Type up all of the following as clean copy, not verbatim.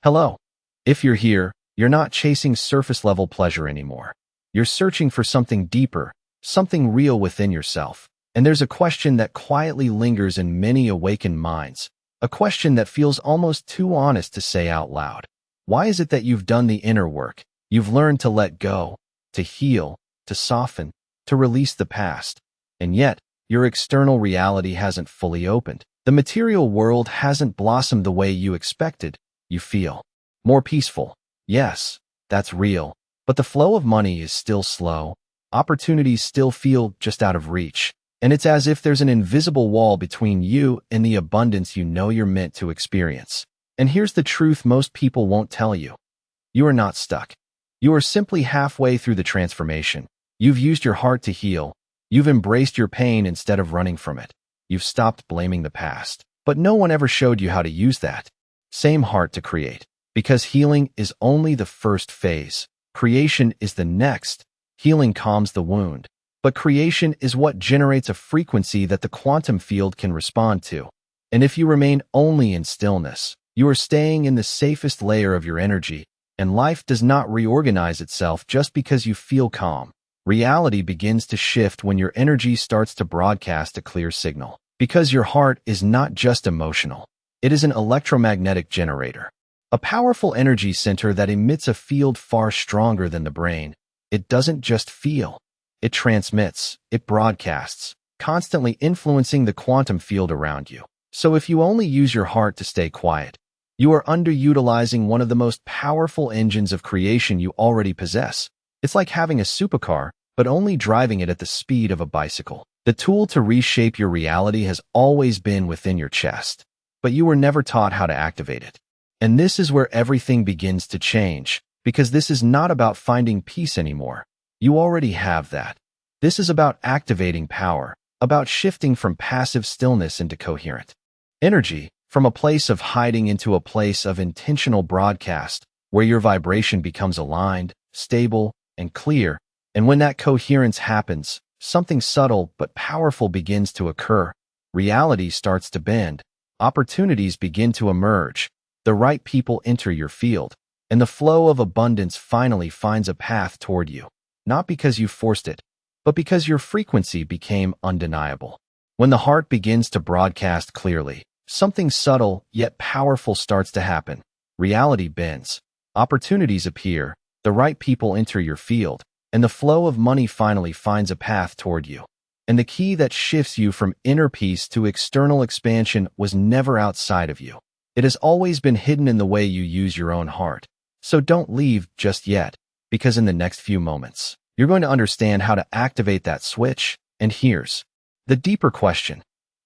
Hello. If you're here, you're not chasing surface-level pleasure anymore. You're searching for something deeper, something real within yourself. And there's a question that quietly lingers in many awakened minds, a question that feels almost too honest to say out loud. Why is it that you've done the inner work? You've learned to let go, to heal, to soften, to release the past. And yet, your external reality hasn't fully opened. The material world hasn't blossomed the way you expected. You feel more peaceful. Yes, that's real. But the flow of money is still slow. Opportunities still feel just out of reach. And it's as if there's an invisible wall between you and the abundance you know you're meant to experience. And here's the truth most people won't tell you. You are not stuck. You are simply halfway through the transformation. You've used your heart to heal. You've embraced your pain instead of running from it. You've stopped blaming the past. But no one ever showed you how to use that same heart to create. Because healing is only the first phase. Creation is the next. Healing calms the wound. But creation is what generates a frequency that the quantum field can respond to. And if you remain only in stillness, you are staying in the safest layer of your energy, and life does not reorganize itself just because you feel calm. Reality begins to shift when your energy starts to broadcast a clear signal. Because your heart is not just emotional. It is an electromagnetic generator. A powerful energy center that emits a field far stronger than the brain. It doesn't just feel. It transmits. It broadcasts, constantly influencing the quantum field around you. So if you only use your heart to stay quiet, you are underutilizing one of the most powerful engines of creation you already possess. It's like having a supercar, but only driving it at the speed of a bicycle. The tool to reshape your reality has always been within your chest, but you were never taught how to activate it. And this is where everything begins to change, because this is not about finding peace anymore. You already have that. This is about activating power, about shifting from passive stillness into coherent energy, from a place of hiding into a place of intentional broadcast, where your vibration becomes aligned, stable, and clear. And when that coherence happens, something subtle but powerful begins to occur. Reality starts to bend. Opportunities begin to emerge. The right people enter your field, and the flow of abundance finally finds a path toward you. Not because you forced it, but because your frequency became undeniable. When the heart begins to broadcast clearly, something subtle yet powerful starts to happen. Reality bends. Opportunities appear. The right people enter your field, and the flow of money finally finds a path toward you. And the key that shifts you from inner peace to external expansion was never outside of you. It has always been hidden in the way you use your own heart. So don't leave just yet, because in the next few moments, you're going to understand how to activate that switch. And here's the deeper question.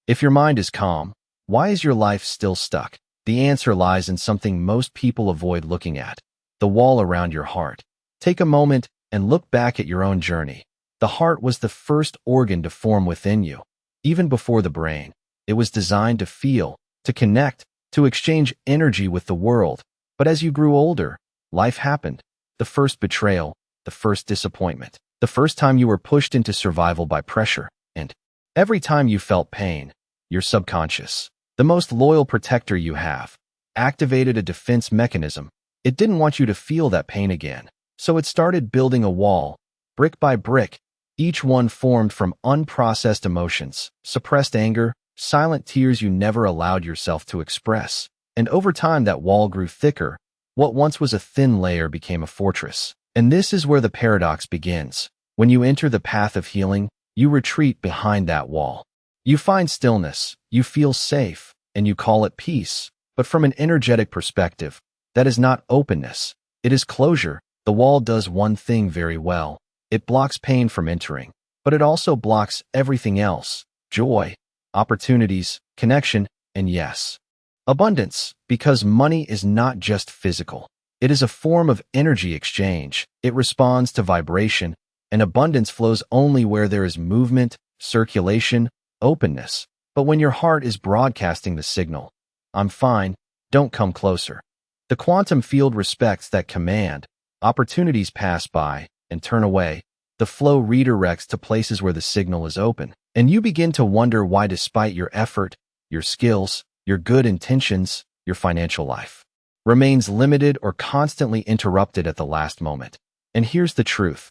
If your mind is calm, why is your life still stuck? The answer lies in something most people avoid looking at: the wall around your heart. Take a moment and look back at your own journey. The heart was the first organ to form within you. Even before the brain, it was designed to feel, to connect, to exchange energy with the world. But as you grew older, life happened. The first betrayal, the first disappointment, the first time you were pushed into survival by pressure. And every time you felt pain, your subconscious, the most loyal protector you have, activated a defense mechanism. It didn't want you to feel that pain again. So it started building a wall, brick by brick, each one formed from unprocessed emotions, suppressed anger, silent tears you never allowed yourself to express. And over time that wall grew thicker. What once was a thin layer became a fortress. And this is where the paradox begins. When you enter the path of healing, you retreat behind that wall. You find stillness, you feel safe, and you call it peace. But from an energetic perspective, that is not openness. It is closure. The wall does one thing very well. It blocks pain from entering, but it also blocks everything else: joy, opportunities, connection, and yes, abundance. Because money is not just physical. It is a form of energy exchange. It responds to vibration, and abundance flows only where there is movement, circulation, openness. But when your heart is broadcasting the signal, "I'm fine, don't come closer," the quantum field respects that command. Opportunities pass by and turn away. The flow redirects to places where the signal is open. And you begin to wonder why, despite your effort, your skills, your good intentions, your financial life, remains limited or constantly interrupted at the last moment. And here's the truth.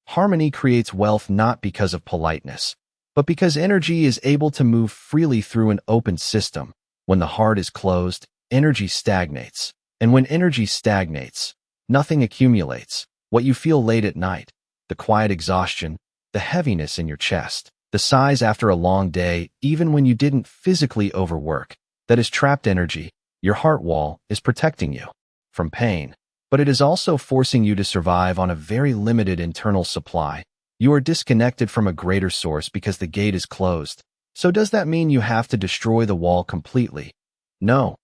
Harmony creates wealth not because of politeness, but because energy is able to move freely through an open system. When the heart is closed, energy stagnates. And when energy stagnates, nothing accumulates. What you feel late at night, the quiet exhaustion, the heaviness in your chest, the sighs after a long day, even when you didn't physically overwork, that is trapped energy. Your heart wall is protecting you from pain, but it is also forcing you to survive on a very limited internal supply. You are disconnected from a greater source because the gate is closed. So does that mean you have to destroy the wall completely? No.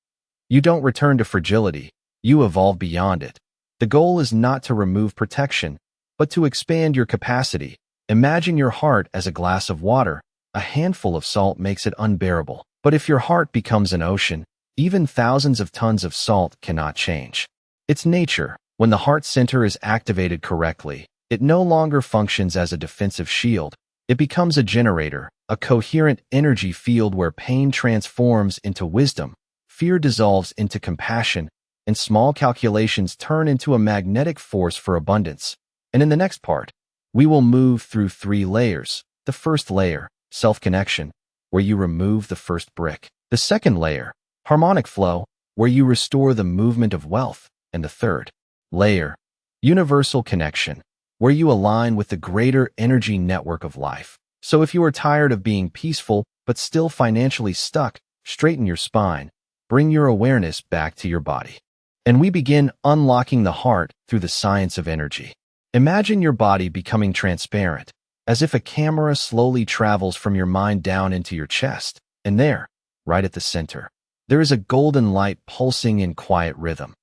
You don't return to fragility. You evolve beyond it. The goal is not to remove protection, but to expand your capacity. Imagine your heart as a glass of water. A handful of salt makes it unbearable. But if your heart becomes an ocean, even thousands of tons of salt cannot change. It's nature. When the heart center is activated correctly, it no longer functions as a defensive shield. It becomes a generator, a coherent energy field where pain transforms into wisdom, fear dissolves into compassion, and small calculations turn into a magnetic force for abundance. And in the next part, we will move through 3 layers. The first layer, self-connection, where you remove the first brick. The second layer, harmonic flow, where you restore the movement of wealth. And the third layer, universal connection, where you align with the greater energy network of life. So if you are tired of being peaceful but still financially stuck, straighten your spine, bring your awareness back to your body. And we begin unlocking the heart through the science of energy. Imagine your body becoming transparent, as if a camera slowly travels from your mind down into your chest. And there, right at the center, there is a golden light pulsing in quiet rhythm.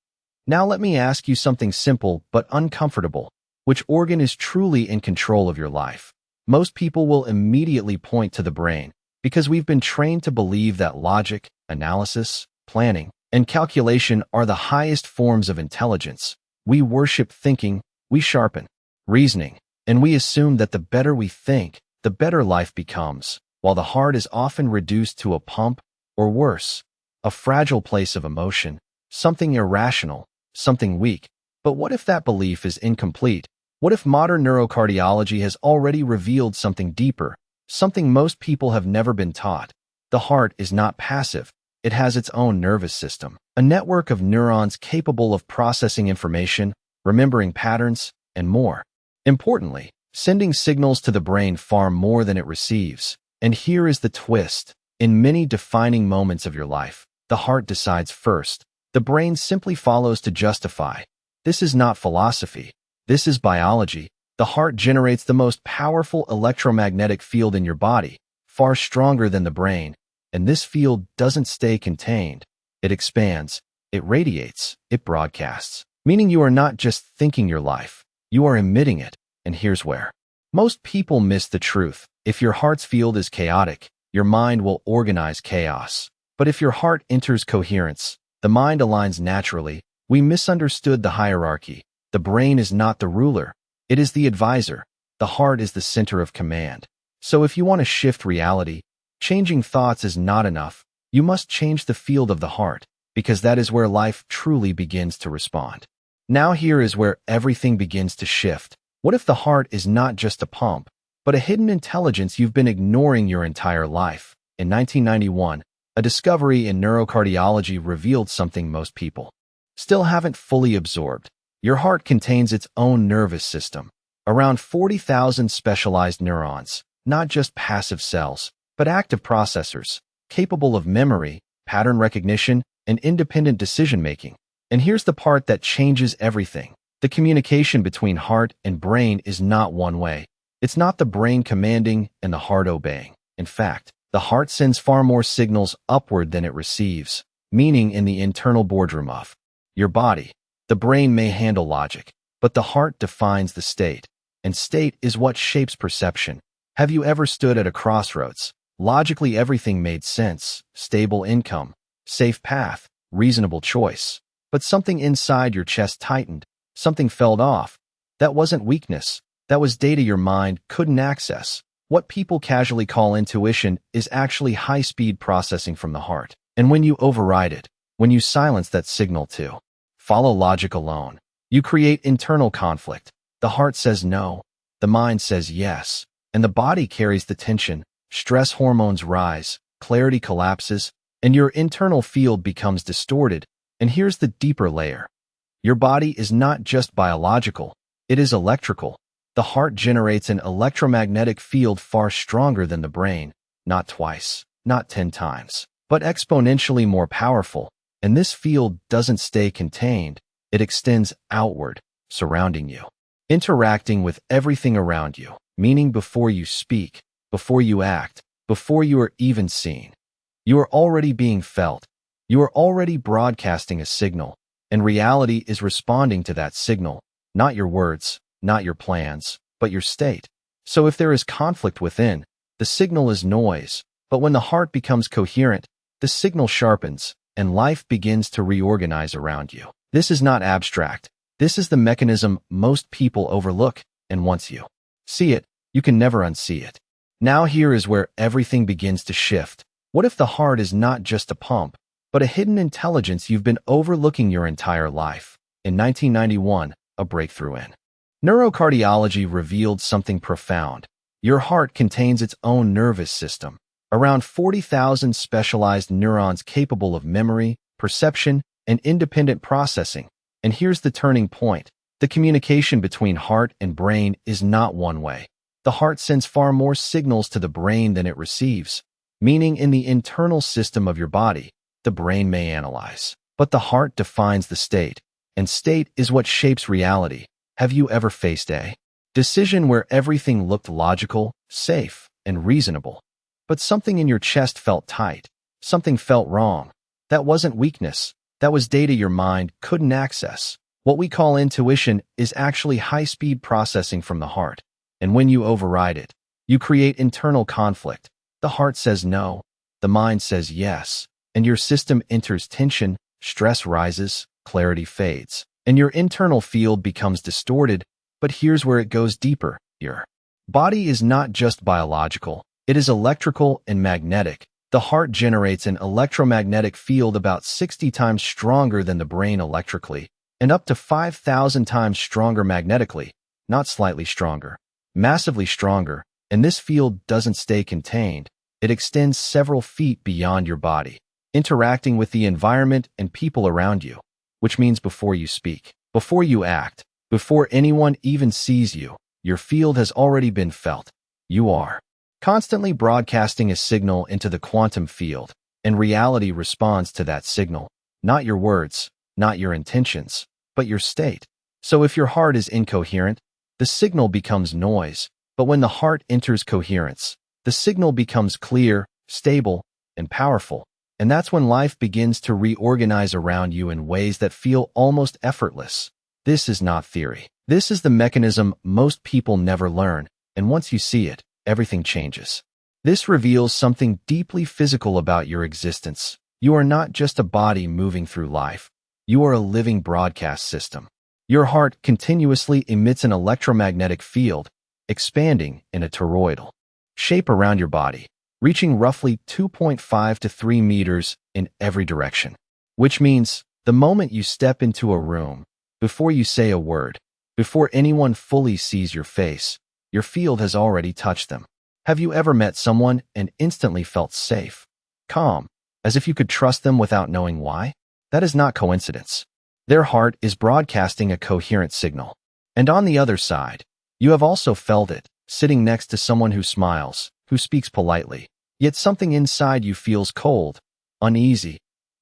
Now let me ask you something simple but uncomfortable. Which organ is truly in control of your life? Most people will immediately point to the brain, because we've been trained to believe that logic, analysis, planning, and calculation are the highest forms of intelligence. We worship thinking, we sharpen reasoning, and we assume that the better we think, the better life becomes, while the heart is often reduced to a pump, or worse, a fragile place of emotion, something irrational, something weak. But what if that belief is incomplete? What if modern neurocardiology has already revealed something deeper, something most people have never been taught? The heart is not passive. It has its own nervous system, a network of neurons capable of processing information, remembering patterns, and more. Importantly, sending signals to the brain far more than it receives. And here is the twist. In many defining moments of your life, the heart decides first. The brain simply follows to justify. This is not philosophy. This is biology. The heart generates the most powerful electromagnetic field in your body, far stronger than the brain. And this field doesn't stay contained. It expands, it radiates, it broadcasts. Meaning you are not just thinking your life, you are emitting it. And here's where most people miss the truth. If your heart's field is chaotic, your mind will organize chaos. But if your heart enters coherence, the mind aligns naturally. We misunderstood the hierarchy. The brain is not the ruler. It is the advisor. The heart is the center of command. So if you want to shift reality, changing thoughts is not enough. You must change the field of the heart, because that is where life truly begins to respond. Now here is where everything begins to shift. What if the heart is not just a pump, but a hidden intelligence you've been ignoring your entire life? In 1991, a discovery in neurocardiology revealed something most people still haven't fully absorbed. Your heart contains its own nervous system, around 40,000 specialized neurons, not just passive cells, but active processors, capable of memory, pattern recognition, and independent decision-making. And here's the part that changes everything. The communication between heart and brain is not one way. It's not the brain commanding and the heart obeying. In fact, the heart sends far more signals upward than it receives, meaning in the internal boardroom of your body. The brain may handle logic, but the heart defines the state, and state is what shapes perception. Have you ever stood at a crossroads? Logically, everything made sense: stable income, safe path, reasonable choice. But something inside your chest tightened, something fell off. That wasn't weakness, that was data your mind couldn't access. What people casually call intuition is actually high-speed processing from the heart. And when you override it, when you silence that signal too, follow logic alone. You create internal conflict. The heart says no, the mind says yes, and the body carries the tension. Stress hormones rise, clarity collapses, and your internal field becomes distorted. And here's the deeper layer. Your body is not just biological, it is electrical. The heart generates an electromagnetic field far stronger than the brain, not twice, not 10 times, but exponentially more powerful. And this field doesn't stay contained, it extends outward, surrounding you, interacting with everything around you, meaning before you speak, before you act, before you are even seen. You are already being felt. You are already broadcasting a signal, and reality is responding to that signal, not your words, not your plans, but your state. So if there is conflict within, the signal is noise, but when the heart becomes coherent, the signal sharpens, and life begins to reorganize around you. This is not abstract. This is the mechanism most people overlook, and once you see it, you can never unsee it. Now here is where everything begins to shift. What if the heart is not just a pump, but a hidden intelligence you've been overlooking your entire life? In 1991, a breakthrough in neurocardiology revealed something profound. Your heart contains its own nervous system, around 40,000 specialized neurons capable of memory, perception, and independent processing. And here's the turning point. The communication between heart and brain is not one way. The heart sends far more signals to the brain than it receives, meaning in the internal system of your body, the brain may analyze, but the heart defines the state, and state is what shapes reality. Have you ever faced a decision where everything looked logical, safe, and reasonable, but something in your chest felt tight, something felt wrong? That wasn't weakness, that was data your mind couldn't access. What we call intuition is actually high-speed processing from the heart, and when you override it, you create internal conflict. The heart says no, the mind says yes, and your system enters tension, stress rises, clarity fades, and your internal field becomes distorted. But here's where it goes deeper. Your body is not just biological, it is electrical and magnetic. The heart generates an electromagnetic field about 60 times stronger than the brain electrically, and up to 5,000 times stronger magnetically, not slightly stronger, massively stronger. And this field doesn't stay contained. It extends several feet beyond your body, interacting with the environment and people around you, which means before you speak, before you act, before anyone even sees you, your field has already been felt. You are constantly broadcasting a signal into the quantum field, and reality responds to that signal, not your words, not your intentions, but your state. So if your heart is incoherent, the signal becomes noise. But when the heart enters coherence, the signal becomes clear, stable, and powerful. And that's when life begins to reorganize around you in ways that feel almost effortless. This is not theory. This is the mechanism most people never learn. And once you see it, everything changes. This reveals something deeply physical about your existence. You are not just a body moving through life. You are a living broadcast system. Your heart continuously emits an electromagnetic field, expanding in a toroidal shape around your body, reaching roughly 2.5 to 3 meters in every direction. Which means, the moment you step into a room, before you say a word, before anyone fully sees your face, your field has already touched them. Have you ever met someone and instantly felt safe, calm, as if you could trust them without knowing why? That is not coincidence. Their heart is broadcasting a coherent signal. And on the other side, you have also felt it, sitting next to someone who smiles, who speaks politely, yet something inside you feels cold, uneasy,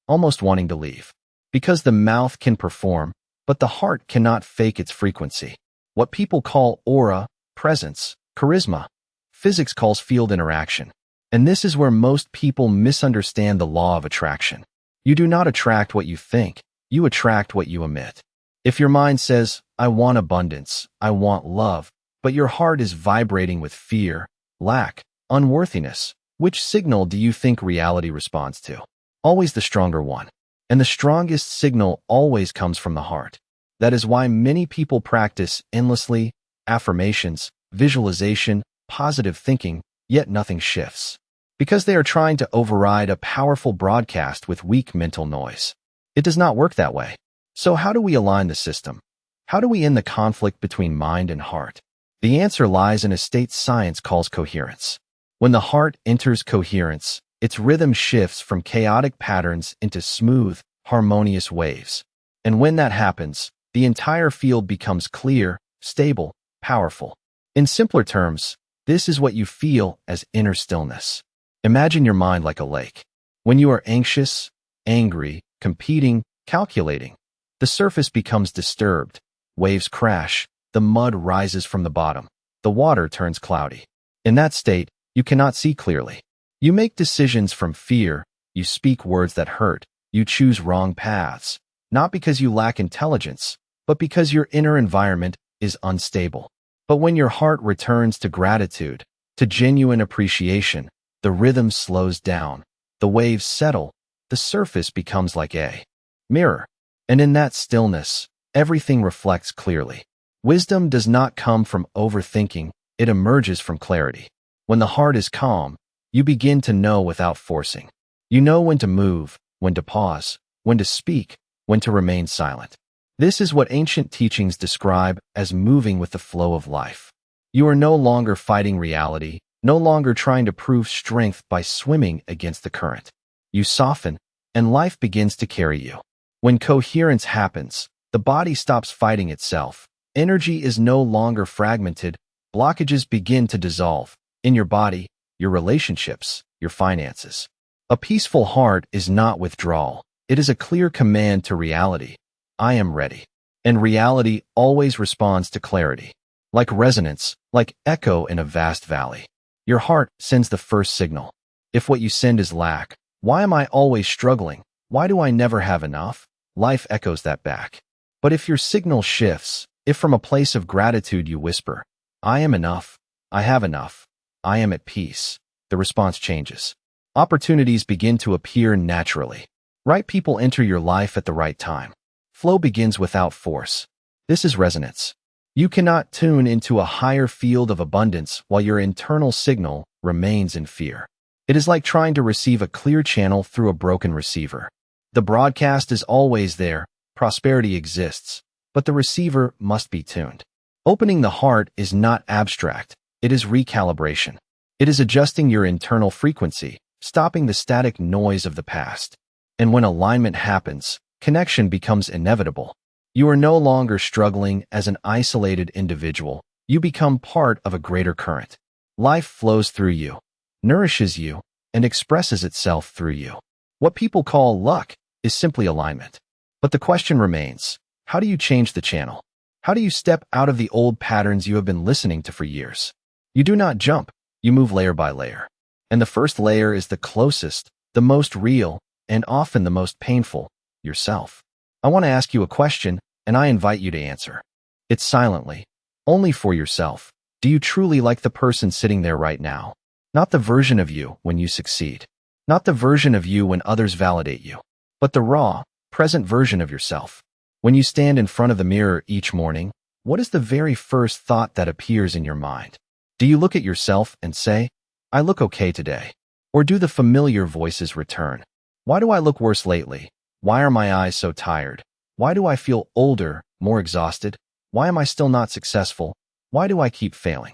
almost wanting to leave. Because the mouth can perform, but the heart cannot fake its frequency. What people call aura, presence, charisma, physics calls field interaction. And this is where most people misunderstand the law of attraction. You do not attract what you think, you attract what you emit. If your mind says, I want abundance, I want love, but your heart is vibrating with fear, lack, unworthiness, which signal do you think reality responds to? Always the stronger one. And the strongest signal always comes from the heart. That is why many people practice endlessly, affirmations, visualization, positive thinking, yet nothing shifts. Because they are trying to override a powerful broadcast with weak mental noise. It does not work that way. So how do we align the system? How do we end the conflict between mind and heart? The answer lies in a state science calls coherence. When the heart enters coherence, its rhythm shifts from chaotic patterns into smooth, harmonious waves. And when that happens, the entire field becomes clear, stable, powerful. In simpler terms, this is what you feel as inner stillness. Imagine your mind like a lake. When you are anxious, angry, competing, calculating, the surface becomes disturbed. Waves crash, the mud rises from the bottom, the water turns cloudy. In that state, you cannot see clearly. You make decisions from fear, you speak words that hurt, you choose wrong paths, not because you lack intelligence, but because your inner environment is unstable. But when your heart returns to gratitude, to genuine appreciation, the rhythm slows down, the waves settle, the surface becomes like a mirror. And in that stillness, everything reflects clearly. Wisdom does not come from overthinking, it emerges from clarity. When the heart is calm, you begin to know without forcing. You know when to move, when to pause, when to speak, when to remain silent. This is what ancient teachings describe as moving with the flow of life. You are no longer fighting reality, no longer trying to prove strength by swimming against the current. You soften, and life begins to carry you. When coherence happens, the body stops fighting itself. Energy is no longer fragmented, blockages begin to dissolve. In your body, your relationships, your finances. A peaceful heart is not withdrawal. It is a clear command to reality. I am ready. And reality always responds to clarity. Like resonance, like echo in a vast valley. Your heart sends the first signal. If what you send is lack, why am I always struggling? Why do I never have enough? Life echoes that back. But if your signal shifts, if from a place of gratitude you whisper, I am enough, I have enough, I am at peace, the response changes. Opportunities begin to appear naturally. Right people enter your life at the right time. Flow begins without force. This is resonance. You cannot tune into a higher field of abundance while your internal signal remains in fear. It is like trying to receive a clear channel through a broken receiver. The broadcast is always there, prosperity exists, but the receiver must be tuned. Opening the heart is not abstract, it is recalibration. It is adjusting your internal frequency, stopping the static noise of the past. And when alignment happens, connection becomes inevitable. You are no longer struggling as an isolated individual. You become part of a greater current. Life flows through you, nourishes you, and expresses itself through you. What people call luck is simply alignment. But the question remains, how do you change the channel? How do you step out of the old patterns you have been listening to for years? You do not jump, you move layer by layer. And the first layer is the closest, the most real, and often the most painful, yourself. I want to ask you a question, and I invite you to answer. It's silently, only for yourself. Do you truly like the person sitting there right now? Not the version of you when you succeed. Not the version of you when others validate you. But the raw, present version of yourself. When you stand in front of the mirror each morning, what is the very first thought that appears in your mind? Do you look at yourself and say, I look okay today? Or do the familiar voices return? Why do I look worse lately? Why are my eyes so tired? Why do I feel older, more exhausted? Why am I still not successful? Why do I keep failing?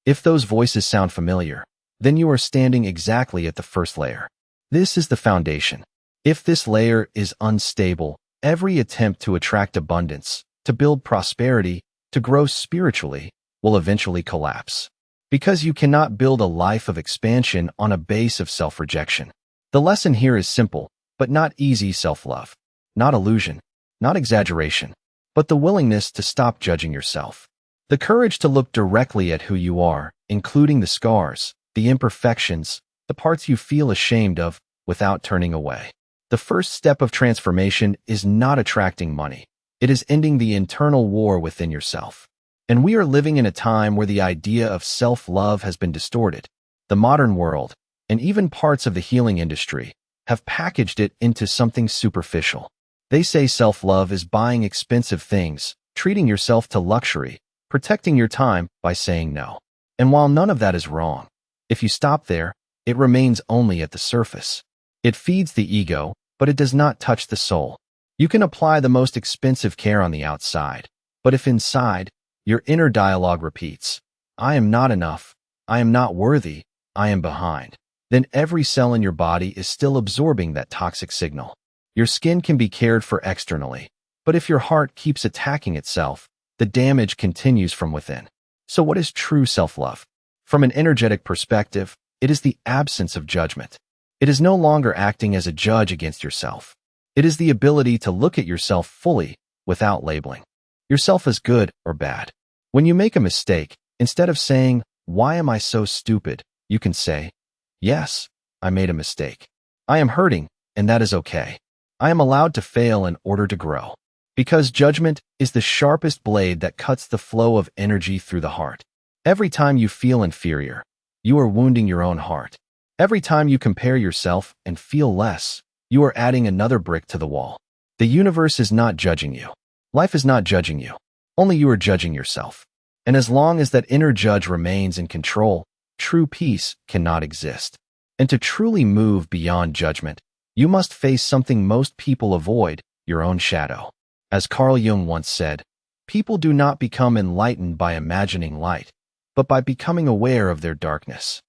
If those voices sound familiar, then you are standing exactly at the first layer. This is the foundation. If this layer is unstable, every attempt to attract abundance, to build prosperity, to grow spiritually, will eventually collapse. Because you cannot build a life of expansion on a base of self-rejection. The lesson here is simple, but not easy: self-love. Not illusion, not exaggeration, but the willingness to stop judging yourself. The courage to look directly at who you are, including the scars, the imperfections, the parts you feel ashamed of, without turning away. The first step of transformation is not attracting money. It is ending the internal war within yourself. And we are living in a time where the idea of self-love has been distorted. The modern world, and even parts of the healing industry, have packaged it into something superficial. They say self-love is buying expensive things, treating yourself to luxury, protecting your time by saying no. And while none of that is wrong, if you stop there, it remains only at the surface. It feeds the ego, but it does not touch the soul. You can apply the most expensive care on the outside, but if inside, your inner dialogue repeats, I am not enough, I am not worthy, I am behind, then every cell in your body is still absorbing that toxic signal. Your skin can be cared for externally, but if your heart keeps attacking itself, the damage continues from within. So what is true self-love? From an energetic perspective, it is the absence of judgment. It is no longer acting as a judge against yourself. It is the ability to look at yourself fully without labeling yourself as good or bad. When you make a mistake, instead of saying, why am I so stupid? You can say, yes, I made a mistake. I am hurting, and that is okay. I am allowed to fail in order to grow. Because judgment is the sharpest blade that cuts the flow of energy through the heart. Every time you feel inferior, you are wounding your own heart. Every time you compare yourself and feel less, you are adding another brick to the wall. The universe is not judging you. Life is not judging you. Only you are judging yourself. And as long as that inner judge remains in control, true peace cannot exist. And to truly move beyond judgment, you must face something most people avoid, your own shadow. As Carl Jung once said, people do not become enlightened by imagining light, but by becoming aware of their darkness.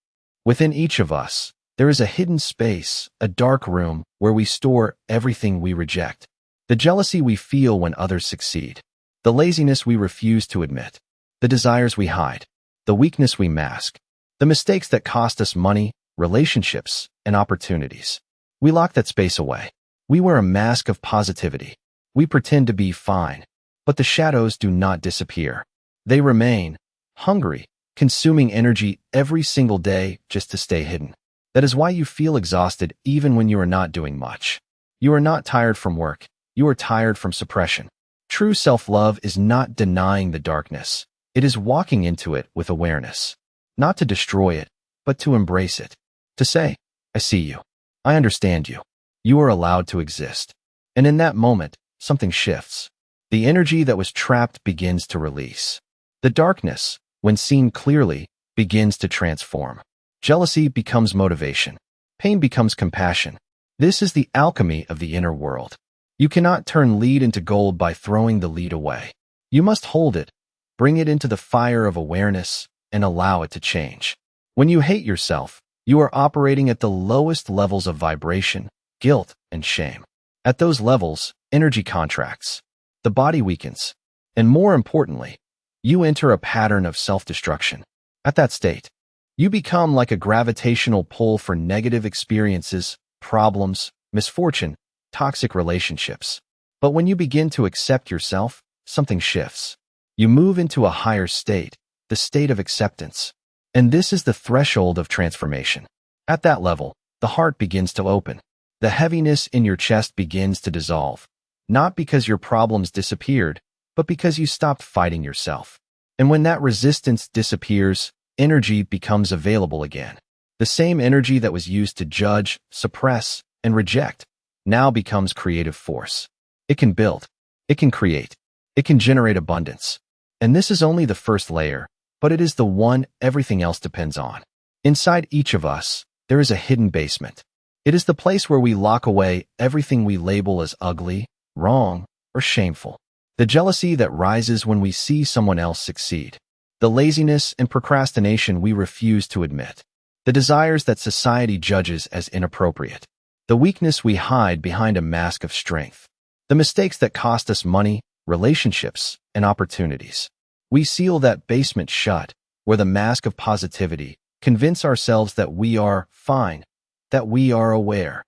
Within each of us, there is a hidden space, a dark room, where we store everything we reject. The jealousy we feel when others succeed, the laziness we refuse to admit, the desires we hide, the weakness we mask, the mistakes that cost us money, relationships, and opportunities. We lock that space away. We wear a mask of positivity. We pretend to be fine, but the shadows do not disappear. They remain, hungry, consuming energy every single day just to stay hidden. That is why you feel exhausted even when you are not doing much. You are not tired from work. You are tired from suppression. True self-love is not denying the darkness. It is walking into it with awareness. Not to destroy it, but to embrace it. To say, I see you. I understand you. You are allowed to exist. And in that moment, something shifts. The energy that was trapped begins to release. The darkness, when seen clearly, begins to transform. Jealousy becomes motivation. Pain becomes compassion. This is the alchemy of the inner world. You cannot turn lead into gold by throwing the lead away. You must hold it, bring it into the fire of awareness, and allow it to change. When you hate yourself, you are operating at the lowest levels of vibration, guilt, and shame. At those levels, energy contracts. The body weakens. And more importantly, you enter a pattern of self-destruction. At that state, you become like a gravitational pull for negative experiences, problems, misfortune, toxic relationships. But when you begin to accept yourself, something shifts. You move into a higher state, the state of acceptance. And this is the threshold of transformation. At that level, the heart begins to open. The heaviness in your chest begins to dissolve. Not because your problems disappeared, but because you stopped fighting yourself. And when that resistance disappears, energy becomes available again. The same energy that was used to judge, suppress, and reject now becomes creative force. It can build. It can create. It can generate abundance. And this is only the first layer, but it is the one everything else depends on. Inside each of us, there is a hidden basement. It is the place where we lock away everything we label as ugly, wrong, or shameful. The jealousy that rises when we see someone else succeed. The laziness and procrastination we refuse to admit. The desires that society judges as inappropriate. The weakness we hide behind a mask of strength. The mistakes that cost us money, relationships, and opportunities. We seal that basement shut, where the mask of positivity, convince ourselves that we are fine, that we are aware.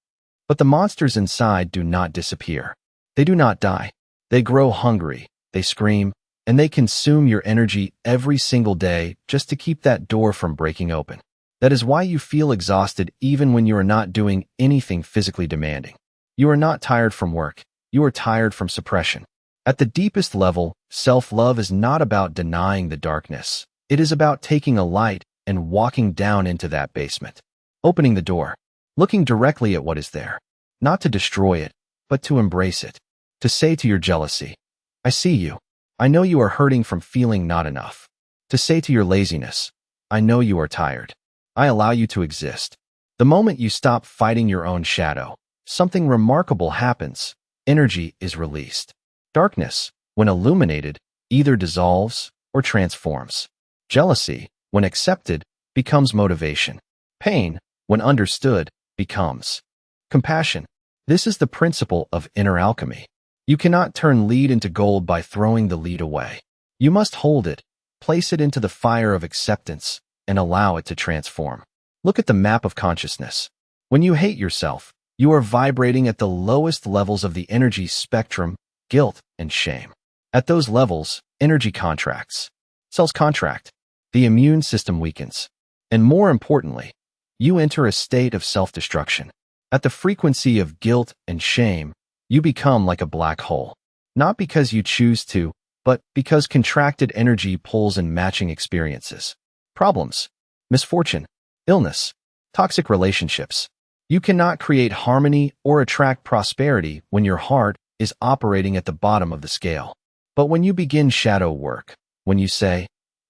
But the monsters inside do not disappear. They do not die. They grow hungry, they scream, and they consume your energy every single day just to keep that door from breaking open. That is why you feel exhausted even when you are not doing anything physically demanding. You are not tired from work. You are tired from suppression. At the deepest level, self-love is not about denying the darkness. It is about taking a light and walking down into that basement. Opening the door. Looking directly at what is there. Not to destroy it, but to embrace it. To say to your jealousy, I see you. I know you are hurting from feeling not enough. To say to your laziness, I know you are tired. I allow you to exist. The moment you stop fighting your own shadow, something remarkable happens. energy is released. Darkness, when illuminated, either dissolves or transforms. Jealousy, when accepted, becomes motivation. Pain, when understood, becomes compassion. This is the principle of inner alchemy. You cannot turn lead into gold by throwing the lead away. You must hold it, place it into the fire of acceptance, and allow it to transform. Look at the map of consciousness. When you hate yourself, you are vibrating at the lowest levels of the energy spectrum, guilt and shame. At those levels, energy contracts. Cells contract. The immune system weakens. And more importantly, you enter a state of self-destruction. At the frequency of guilt and shame, you become like a black hole. Not because you choose to, but because contracted energy pulls in matching experiences. Problems, misfortune, illness, toxic relationships. You cannot create harmony or attract prosperity when your heart is operating at the bottom of the scale. But when you begin shadow work, when you say,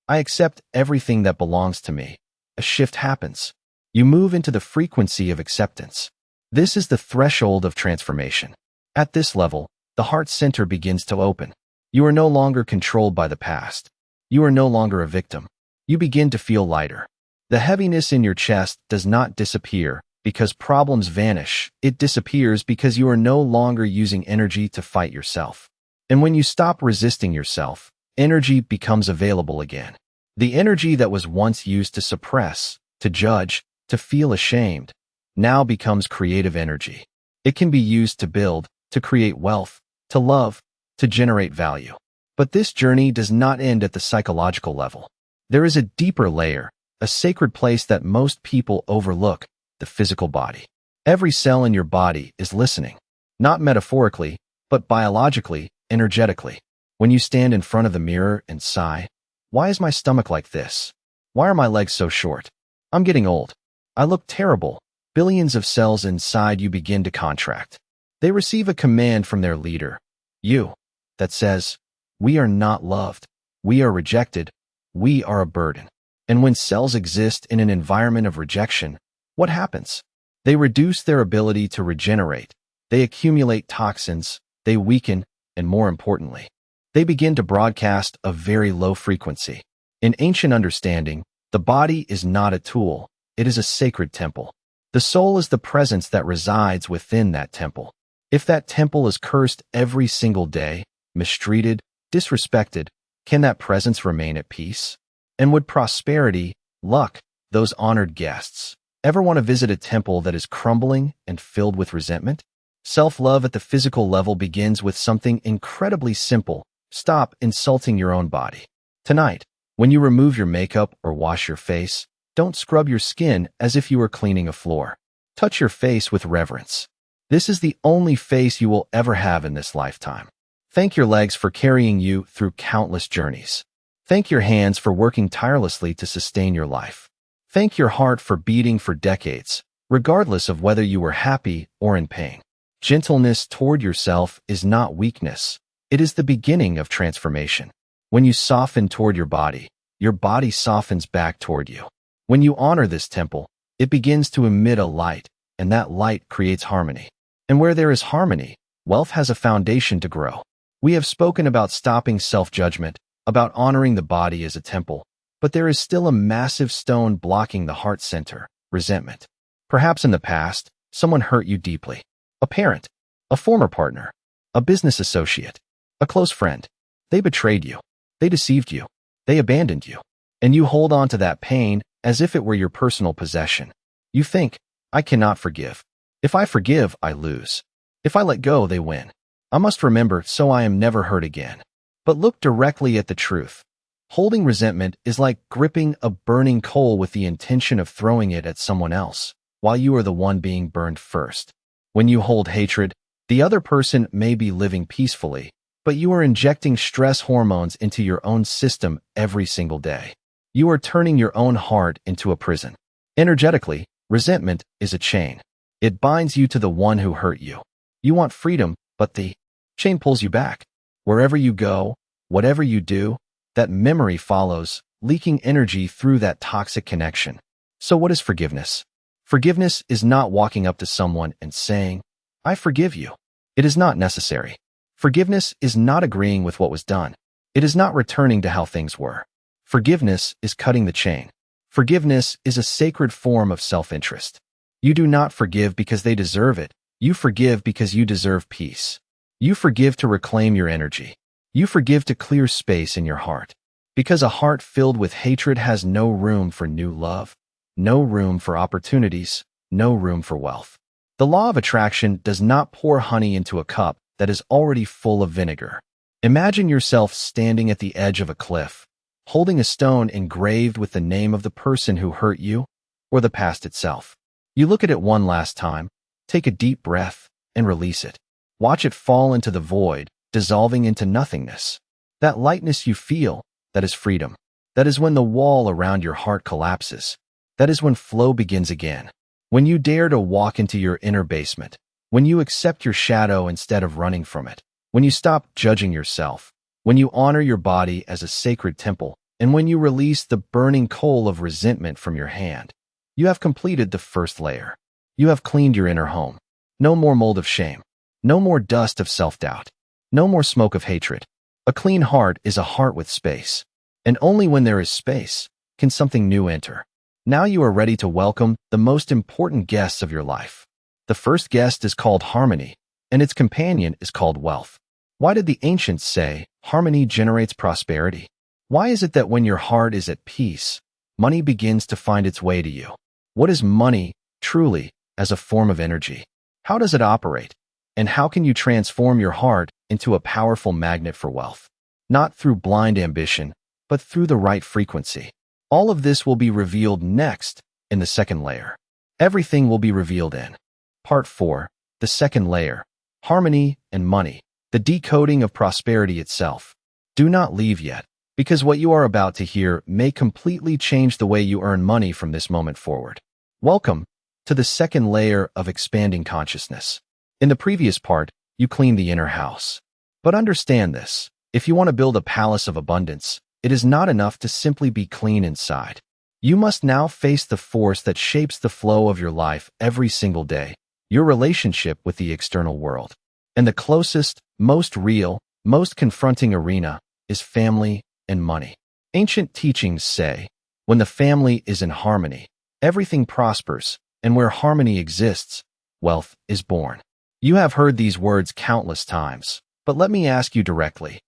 I accept everything that belongs to me, a shift happens. You move into the frequency of acceptance. This is the threshold of transformation. At this level, the heart center begins to open. You are no longer controlled by the past. You are no longer a victim. You begin to feel lighter. The heaviness in your chest does not disappear because problems vanish. It disappears because you are no longer using energy to fight yourself. And when you stop resisting yourself, energy becomes available again. The energy that was once used to suppress, to judge, to feel ashamed, now becomes creative energy. It can be used to build, to create wealth, to love, to generate value. But this journey does not end at the psychological level. There is a deeper layer, a sacred place that most people overlook, the physical body. Every cell in your body is listening, not metaphorically, but biologically, energetically. When you stand in front of the mirror and sigh, why is my stomach like this? Why are my legs so short? I'm getting old. I look terrible. Billions of cells inside you begin to contract. They receive a command from their leader, you, that says, we are not loved. We are rejected. We are a burden. And when cells exist in an environment of rejection, what happens? They reduce their ability to regenerate. They accumulate toxins. They weaken. And more importantly, they begin to broadcast a very low frequency. In ancient understanding, the body is not a tool. It is a sacred temple. The soul is the presence that resides within that temple. If that temple is cursed every single day, mistreated, disrespected, can that presence remain at peace? And would prosperity, luck, those honored guests, ever want to visit a temple that is crumbling and filled with resentment? Self-love at the physical level begins with something incredibly simple. Stop insulting your own body. Tonight, when you remove your makeup or wash your face, don't scrub your skin as if you were cleaning a floor. Touch your face with reverence. This is the only face you will ever have in this lifetime. Thank your legs for carrying you through countless journeys. Thank your hands for working tirelessly to sustain your life. Thank your heart for beating for decades, regardless of whether you were happy or in pain. Gentleness toward yourself is not weakness. It is the beginning of transformation. When you soften toward your body softens back toward you. When you honor this temple, it begins to emit a light, and that light creates harmony. And where there is harmony, wealth has a foundation to grow. We have spoken about stopping self-judgment, about honoring the body as a temple, but there is still a massive stone blocking the heart center, resentment. Perhaps in the past, someone hurt you deeply. A parent, a former partner, a business associate, a close friend. They betrayed you. They deceived you. They abandoned you. And you hold on to that pain as if it were your personal possession. You think, I cannot forgive. If I forgive, I lose. If I let go, they win. I must remember so I am never hurt again. But look directly at the truth. Holding resentment is like gripping a burning coal with the intention of throwing it at someone else, while you are the one being burned first. When you hold hatred, the other person may be living peacefully, but you are injecting stress hormones into your own system every single day. You are turning your own heart into a prison. Energetically, resentment is a chain. It binds you to the one who hurt you. You want freedom, but the chain pulls you back. Wherever you go, whatever you do, that memory follows, leaking energy through that toxic connection. So what is forgiveness? Forgiveness is not walking up to someone and saying, I forgive you. It is not necessary. Forgiveness is not agreeing with what was done. It is not returning to how things were. Forgiveness is cutting the chain. Forgiveness is a sacred form of self-interest. You do not forgive because they deserve it. You forgive because you deserve peace. You forgive to reclaim your energy. You forgive to clear space in your heart. Because a heart filled with hatred has no room for new love, no room for opportunities, no room for wealth. The law of attraction does not pour honey into a cup that is already full of vinegar. Imagine yourself standing at the edge of a cliff, holding a stone engraved with the name of the person who hurt you or the past itself. You look at it one last time, take a deep breath, and release it. Watch it fall into the void, dissolving into nothingness. That lightness you feel, that is freedom. That is when the wall around your heart collapses. That is when flow begins again. When you dare to walk into your inner basement. When you accept your shadow instead of running from it. When you stop judging yourself. When you honor your body as a sacred temple. And when you release the burning coal of resentment from your hand. You have completed the first layer. You have cleaned your inner home. No more mold of shame. No more dust of self-doubt. No more smoke of hatred. A clean heart is a heart with space. And only when there is space can something new enter. Now you are ready to welcome the most important guests of your life. The first guest is called harmony, and its companion is called wealth. Why did the ancients say harmony generates prosperity? Why is it that when your heart is at peace, money begins to find its way to you? What is money, truly, as a form of energy? How does it operate? And how can you transform your heart into a powerful magnet for wealth? Not through blind ambition, but through the right frequency. All of this will be revealed next in the second layer. Everything will be revealed in Part 4, the second layer, harmony and money, the decoding of prosperity itself. Do not leave yet, because what you are about to hear may completely change the way you earn money from this moment forward. Welcome to the second layer of expanding consciousness. In the previous part, you cleaned the inner house. But understand this, if you want to build a palace of abundance, it is not enough to simply be clean inside. You must now face the force that shapes the flow of your life every single day, your relationship with the external world. And the closest, most real, most confronting arena is family and money. Ancient teachings say, when the family is in harmony, everything prospers, and where harmony exists, wealth is born. You have heard these words countless times, but let me ask you directly.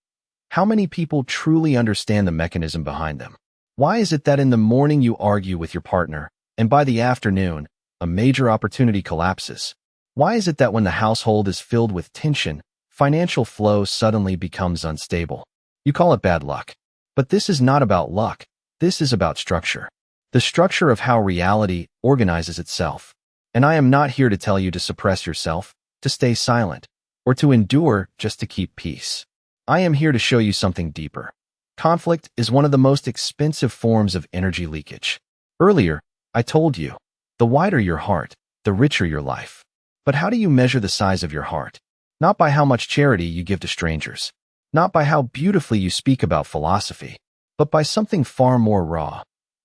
How many people truly understand the mechanism behind them? Why is it that in the morning you argue with your partner, and by the afternoon, a major opportunity collapses? Why is it that when the household is filled with tension, financial flow suddenly becomes unstable? You call it bad luck. But this is not about luck. This is about structure. The structure of how reality organizes itself. And I am not here to tell you to suppress yourself, to stay silent, or to endure just to keep peace. I am here to show you something deeper. Conflict is one of the most expensive forms of energy leakage. Earlier, I told you, the wider your heart, the richer your life. But how do you measure the size of your heart? Not by how much charity you give to strangers, not by how beautifully you speak about philosophy, but by something far more raw.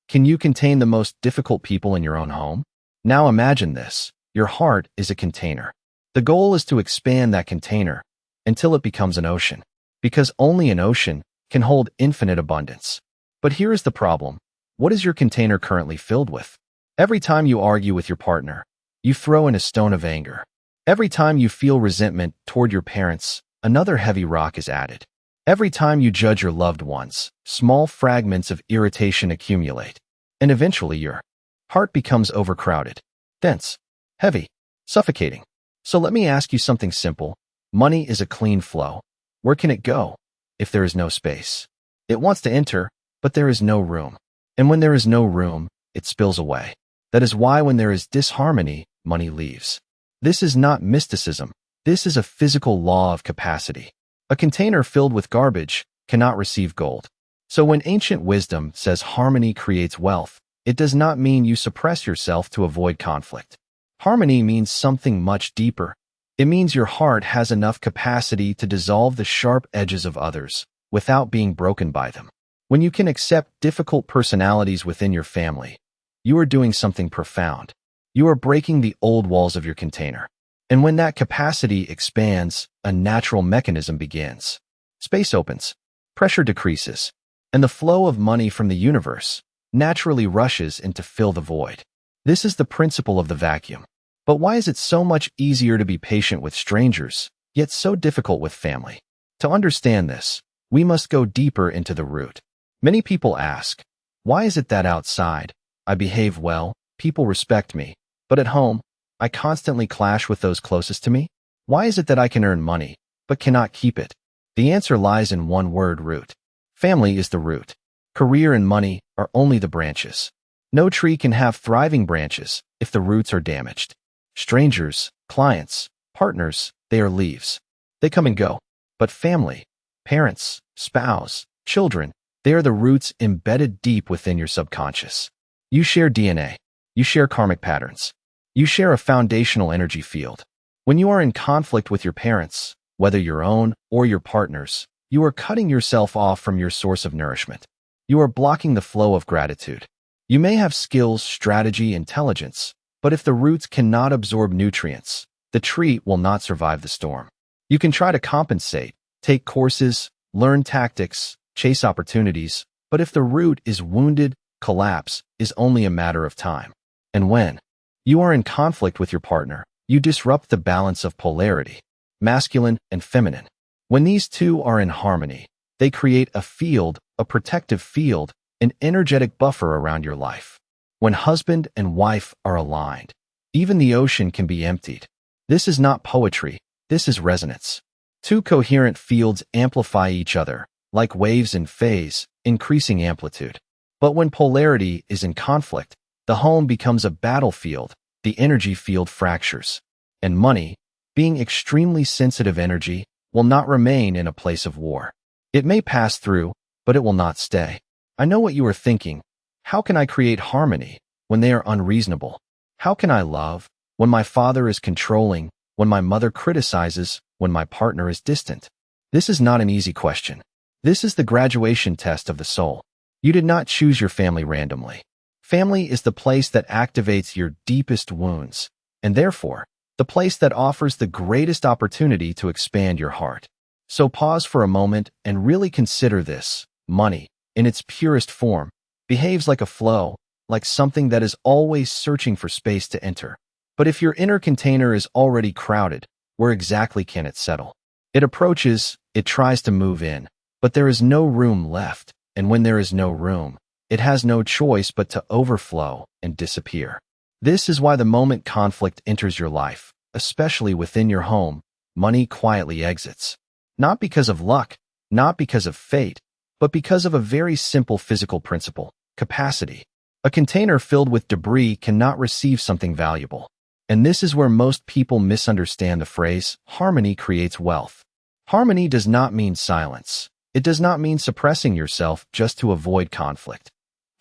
Can you contain the most difficult people in your own home? Now imagine this. Your heart is a container. The goal is to expand that container until it becomes an ocean, because only an ocean can hold infinite abundance. But here is the problem. What is your container currently filled with? Every time you argue with your partner, you throw in a stone of anger. Every time you feel resentment toward your parents, another heavy rock is added. Every time you judge your loved ones, small fragments of irritation accumulate. And eventually your heart becomes overcrowded, dense, heavy, suffocating. So let me ask you something simple. Money is a clean flow. Where can it go if there is no space? It wants to enter, but there is no room. And when there is no room, it spills away. That is why when there is disharmony, money leaves. This is not mysticism. This is a physical law of capacity. A container filled with garbage cannot receive gold. So when ancient wisdom says harmony creates wealth, it does not mean you suppress yourself to avoid conflict. Harmony means something much deeper. It means your heart has enough capacity to dissolve the sharp edges of others without being broken by them. When you can accept difficult personalities within your family, you are doing something profound. You are breaking the old walls of your container. And when that capacity expands, a natural mechanism begins. Space opens, pressure decreases, and the flow of money from the universe naturally rushes in to fill the void. This is the principle of the vacuum. But why is it so much easier to be patient with strangers, yet so difficult with family? To understand this, we must go deeper into the root. Many people ask, why is it that outside I behave well, people respect me, but at home, I constantly clash with those closest to me? Why is it that I can earn money, but cannot keep it? The answer lies in one word: root. Family is the root. Career and money are only the branches. No tree can have thriving branches if the roots are damaged. Strangers, clients, partners, they are leaves. They come and go. But family, parents, spouse, children, they are the roots embedded deep within your subconscious. You share DNA. You share karmic patterns. You share a foundational energy field. When you are in conflict with your parents, whether your own or your partner's, you are cutting yourself off from your source of nourishment. You are blocking the flow of gratitude. You may have skills, strategy, intelligence, but if the roots cannot absorb nutrients, the tree will not survive the storm. You can try to compensate, take courses, learn tactics, chase opportunities, but if the root is wounded, collapse is only a matter of time. And when you are in conflict with your partner, you disrupt the balance of polarity, masculine and feminine. When these two are in harmony, they create a field, a protective field, an energetic buffer around your life. When husband and wife are aligned, even the ocean can be emptied. This is not poetry, this is resonance. Two coherent fields amplify each other, like waves in phase, increasing amplitude. But when polarity is in conflict, the home becomes a battlefield, the energy field fractures. And money, being extremely sensitive energy, will not remain in a place of war. It may pass through, but it will not stay. I know what you are thinking. How can I create harmony when they are unreasonable? How can I love when my father is controlling, when my mother criticizes, when my partner is distant? This is not an easy question. This is the graduation test of the soul. You did not choose your family randomly. Family is the place that activates your deepest wounds, and therefore, the place that offers the greatest opportunity to expand your heart. So pause for a moment and really consider this. Money, in its purest form, behaves like a flow, like something that is always searching for space to enter. But if your inner container is already crowded, where exactly can it settle? It approaches, it tries to move in, but there is no room left, and when there is no room, it has no choice but to overflow and disappear. This is why the moment conflict enters your life, especially within your home, money quietly exits. Not because of luck, not because of fate, but because of a very simple physical principle: capacity. A container filled with debris cannot receive something valuable. And this is where most people misunderstand the phrase, harmony creates wealth. Harmony does not mean silence. It does not mean suppressing yourself just to avoid conflict.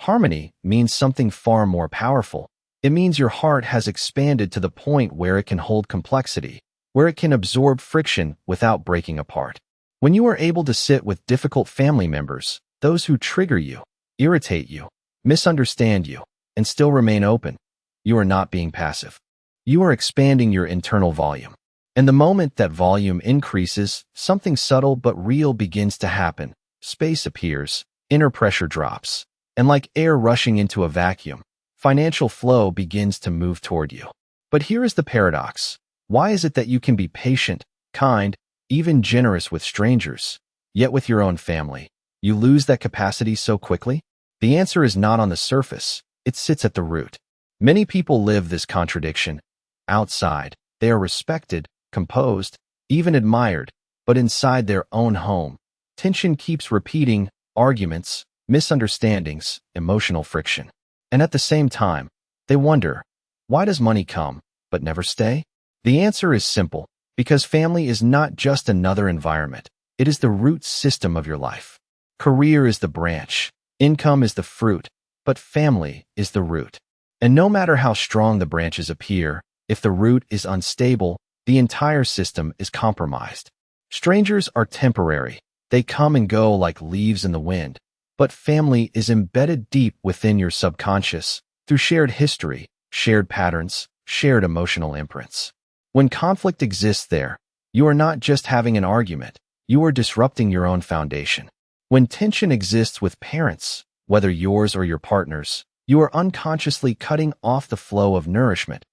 Harmony means something far more powerful. It means your heart has expanded to the point where it can hold complexity, where it can absorb friction without breaking apart. When you are able to sit with difficult family members, those who trigger you, irritate you, misunderstand you, and still remain open, you are not being passive. You are expanding your internal volume. And the moment that volume increases, something subtle but real begins to happen. Space appears, inner pressure drops, and like air rushing into a vacuum, financial flow begins to move toward you. But here is the paradox. Why is it that you can be patient, kind, even generous with strangers, yet with your own family, you lose that capacity so quickly? The answer is not on the surface, it sits at the root. Many people live this contradiction. Outside, they are respected, composed, even admired, but inside their own home, tension keeps repeating, arguments, misunderstandings, emotional friction. And at the same time, they wonder, why does money come, but never stay? The answer is simple, because family is not just another environment, it is the root system of your life. Career is the branch, income is the fruit, but family is the root. And no matter how strong the branches appear, if the root is unstable, the entire system is compromised. Strangers are temporary. They come and go like leaves in the wind. But family is embedded deep within your subconscious through shared history, shared patterns, shared emotional imprints. When conflict exists there, you are not just having an argument, you are disrupting your own foundation. When tension exists with parents, whether yours or your partner's, you are unconsciously cutting off the flow of nourishment,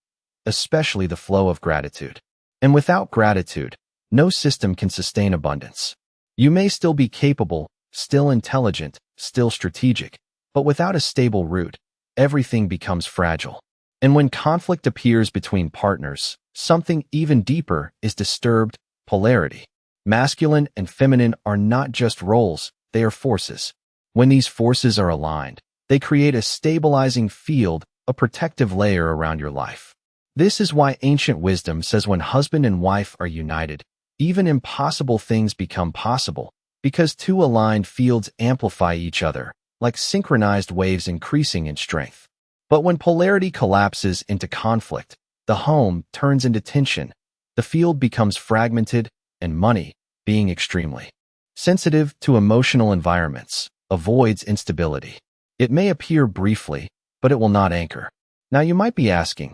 especially the flow of gratitude. And without gratitude, no system can sustain abundance. You may still be capable, still intelligent, still strategic, but without a stable root, everything becomes fragile. And when conflict appears between partners, something even deeper is disturbed: polarity. Masculine and feminine are not just roles, they are forces. When these forces are aligned, they create a stabilizing field, a protective layer around your life. This is why ancient wisdom says when husband and wife are united, even impossible things become possible, because two aligned fields amplify each other, like synchronized waves increasing in strength. But when polarity collapses into conflict, the home turns into tension, the field becomes fragmented, and money, being extremely sensitive to emotional environments, avoids instability. It may appear briefly, but it will not anchor. Now you might be asking,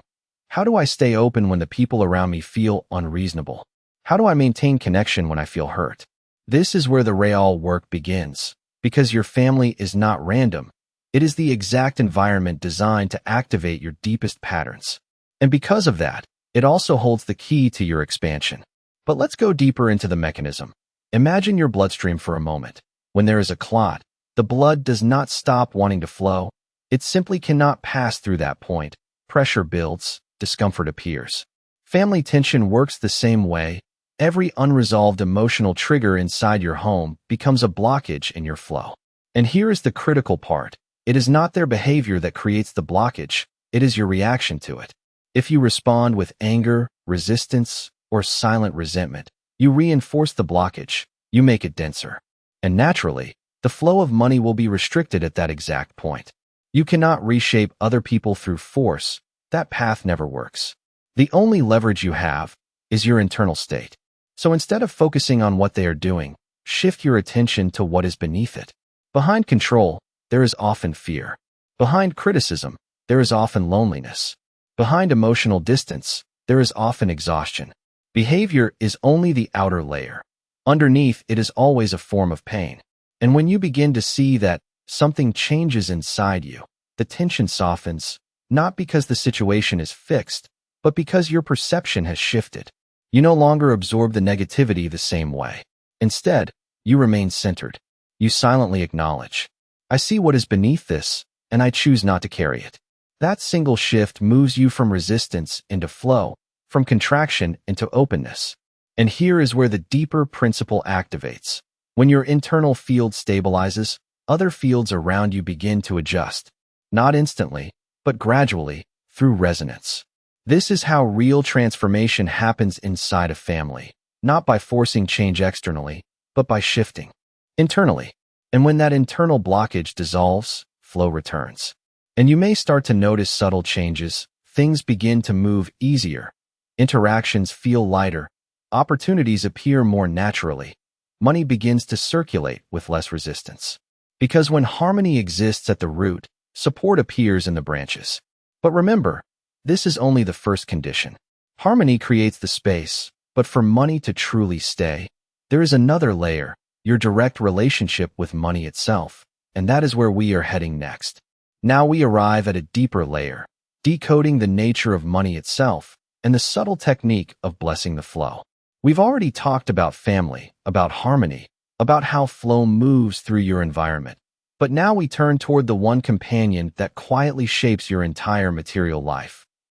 how do I stay open when the people around me feel unreasonable? How do I maintain connection when I feel hurt? This is where the real work begins, because your family is not random. It is the exact environment designed to activate your deepest patterns. And because of that, it also holds the key to your expansion. But let's go deeper into the mechanism. Imagine your bloodstream for a moment. When there is a clot, the blood does not stop wanting to flow. It simply cannot pass through that point. Pressure builds, discomfort appears. Family tension works the same way. Every unresolved emotional trigger inside your home becomes a blockage in your flow. And here is the critical part. It is not their behavior that creates the blockage, it is your reaction to it. If you respond with anger, resistance, or silent resentment, you reinforce the blockage, you make it denser. And naturally, the flow of money will be restricted at that exact point. You cannot reshape other people through force. That path never works. The only leverage you have is your internal state. So instead of focusing on what they are doing, shift your attention to what is beneath it. Behind control, there is often fear. Behind criticism, there is often loneliness. Behind emotional distance, there is often exhaustion. Behavior is only the outer layer. Underneath, it is always a form of pain. And when you begin to see that something changes inside you, the tension softens, not because the situation is fixed, but because your perception has shifted. You no longer absorb the negativity the same way. Instead, you remain centered. You silently acknowledge, I see what is beneath this, and I choose not to carry it. That single shift moves you from resistance into flow, from contraction into openness. And here is where the deeper principle activates. When your internal field stabilizes, other fields around you begin to adjust. Not instantly, but gradually, through resonance. This is how real transformation happens inside a family, not by forcing change externally, but by shifting internally. And when that internal blockage dissolves, flow returns. And you may start to notice subtle changes. Things begin to move easier. Interactions feel lighter. Opportunities appear more naturally. Money begins to circulate with less resistance. Because when harmony exists at the root, support appears in the branches. But remember, this is only the first condition. Harmony creates the space, but for money to truly stay, there is another layer, your direct relationship with money itself, and that is where we are heading next. Now we arrive at a deeper layer, decoding the nature of money itself and the subtle technique of blessing the flow. We've already talked about family, about harmony, about how flow moves through your environment. But now we turn toward the one companion that quietly shapes your entire material life.